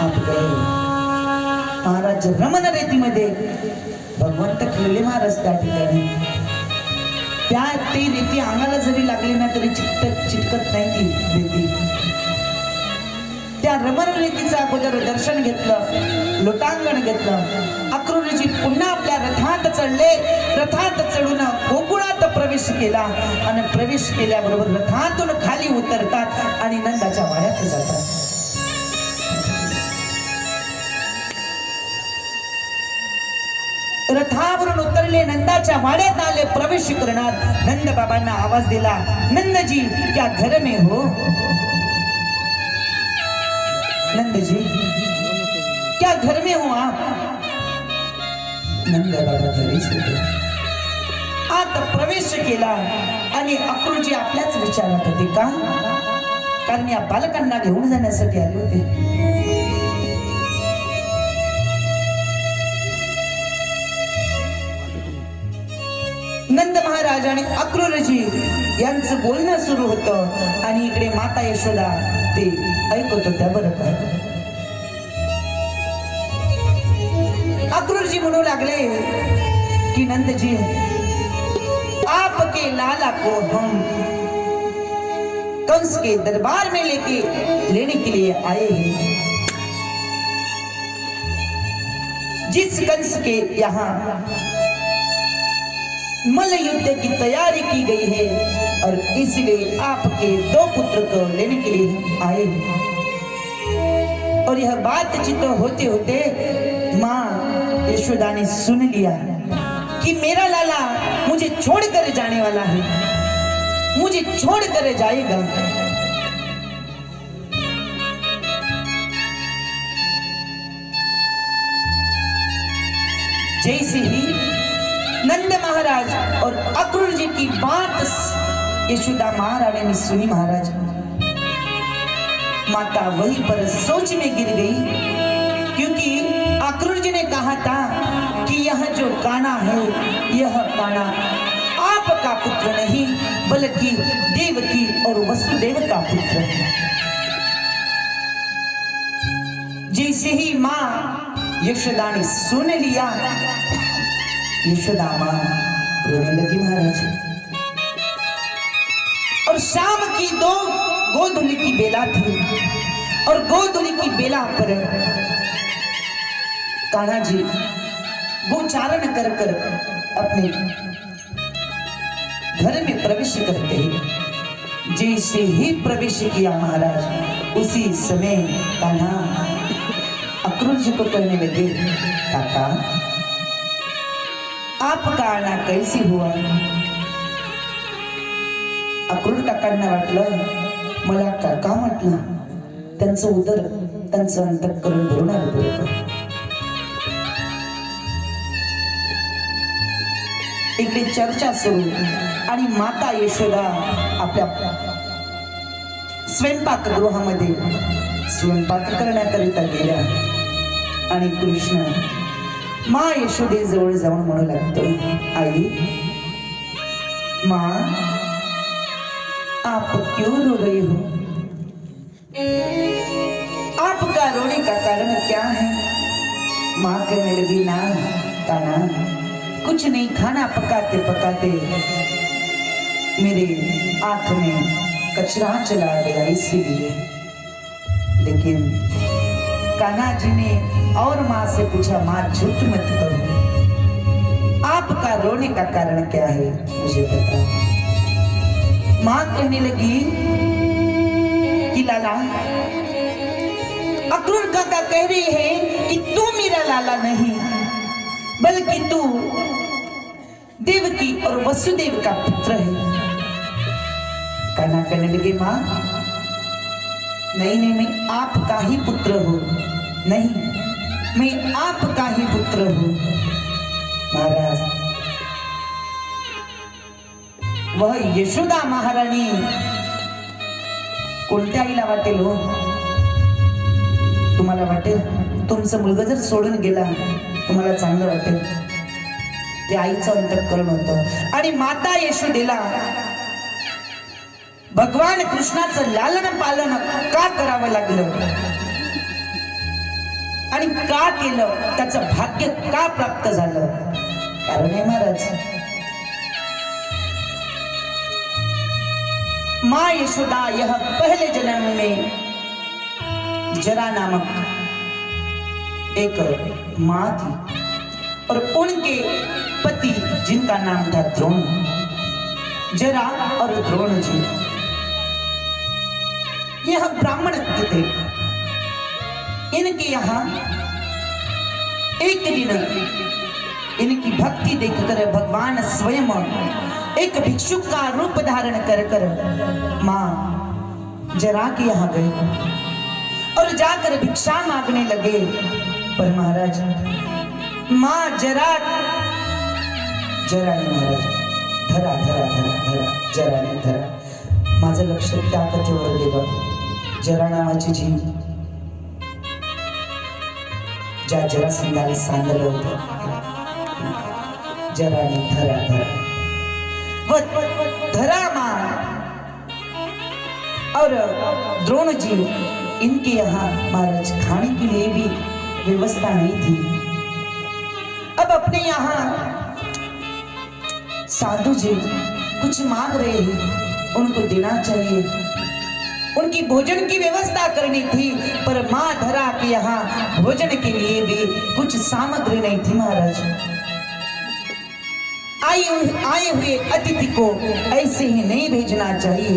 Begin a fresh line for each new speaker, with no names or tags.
आपले महाराज रमण रेतीमध्ये भगवंत खेळले महाराज त्या ठिकाणी. त्या ती रेती अंगाला जरी लागली ना तरी चिटकत नाही ती रेती. त्या रमण रेतीचं अगोदर दर्शन घेतलं, लोटांगण घेतलं. अक्रूरजी पुन्हा आपल्या रथात चढले. रथात चढून गोकुळात प्रवेश केला आणि प्रवेश केल्याबरोबर रथातून खाली उतरतात आणि नंदाच्या वाड्यात जातात. रथावरून उतरले, नंदाच्या वाड्यात आले, प्रवेश करणार. नंद बाबांना आवाज दिला, नंदजी क्या घर में हो? नंदजी क्या घर में हो आप? नंद बाबा घरीच होते. आत प्रवेश केला आणि अक्रूरजी आपल्याच विचारात होते. का? कारण या बालकांना घेऊन जाण्यासाठी आले होते. नंद महाराज आणि अक्रूरजी यांचं बोलणं सुरू होतं आणि इकडे माता यशोदा ते ऐकत होत्या. बरं का? अक्रूरजी म्हणू लागले की नंदजी आपके लाला को हम कंस के दरबार में लेने के लिए आए हैं. जिस कंस के यहाँ मल्ल युद्ध की तैयारी की गई है और इसलिए आपके 2 पुत्र को लेने के लिए आए हैं. और यह बातचीत होते होते माँ यशोदा ने सुन लिया कि मेरा लाला मुझे छोड़कर जाने वाला है, मुझे छोड़कर जाएगा. जैसे ही नंद महाराज और अक्रूर जी की बात यशोदा महारानी ने सुनी, महाराज माता वहीं पर सोच में गिर गई. क्योंकि अक्रूर जी ने कहा था कि यह जो कान्हा है, यह कान्हा आपका पुत्र नहीं बल्कि देवकी और वसुदेव का पुत्र है. जैसे ही माँ यशोदा ने सुन लिया, यशोदा माँ रोने लगी महाराज. और शाम की 2 गोधूलि की बेला थी और गोधूलि की बेला पर कान्हा जी गोचारण कर कर अपने घर में प्रवेश करते हैं. जैसे ही प्रवेश किया महाराज, उसी समय कान्हा अक्रूर जी को कहने लगे, काका आपका आना कैसी हुआ? अक्रूर काकांना वाटलं मला काका म्हटलं, त्यांचं उदर त्यांचं अंतःकरण भरून आलं. बरोबर. इकडे चर्चा सुरू आणि माता यशोदा आपल्या स्वयंपाकगृहामध्ये स्वयंपाक करण्याकरिता गेल्या आणि कृष्ण माँ यशोदे जवळ जाऊन म्हणू लागतो, आई माँ आप क्यों रो रही हो? आपका रोने का कारण क्या है? माँ कहने लगी, ना कान्हा कुछ नहीं, खाना पकाते पकाते मेरे आंख में कचरा चला गया इसीलिए. लेकिन कान्हा जी ने और माँ से पूछा, माँ झूठ मत करो, आपका रोने का कारण क्या है मुझे बताओ. माँ कहने लगी कि लाला, अक्रूर काका कह रही है कि तू मेरा लाला नहीं बल्कि तू देवकी और वसुदेव का पुत्र है. कान्हा कहने लगे, माँ नहीं नहीं, मैं आपका ही पुत्र हूँ. नहीं, मैं आपका ही पुत्र हूँ. महाराज वह यशोदा महाराणी कोणत्या आईला वाटेल हो? तुम्हाला वाटेल तुमचं मुलगा जर सोडून गेला तुम्हाला चांगलं वाटेल? ते आईचं अंतःकरण होतं. आणि माता यशोदेला भगवान कृष्णाचं लालन पालन का करावं लागलं? आणि का केलं, त्याचं भाग्य का प्राप्त झालं? कारण आहे महाराज, माँ यशोदा यह पहले जन्म में जरा नामक एक माँ थी और उनके पति जिनका नाम था द्रोण, जरा और द्रोण जी यह ब्राह्मण थे। इनके यहाँ एक दिन इनकी भक्ति देखकर भगवान स्वयं एक भिक्षुक का रूप धारण कर मां जरा के यहाँ गए और जाकर भिक्षा मांगने लगे। पर महाराज मां जरा ने महाराज धरा जरा ने धरा। माझं लक्ष त्या कथेवर गेलं। जरा नावाची जी ज्या जरासंधाला सांगलं होतं, जराने धरा वो धरा मां और द्रोण जी इनके यहाँ महाराज खाने के लिए भी व्यवस्था नहीं थी। अब अपने यहाँ साधु जी कुछ मांग रहे हैं, उनको देना चाहिए, उनकी भोजन की व्यवस्था करनी थी। पर मां धरा के यहाँ भोजन के लिए भी कुछ सामग्री नहीं थी। महाराज आए हुए अतिथि को ऐसे ही नहीं भेजना चाहिए।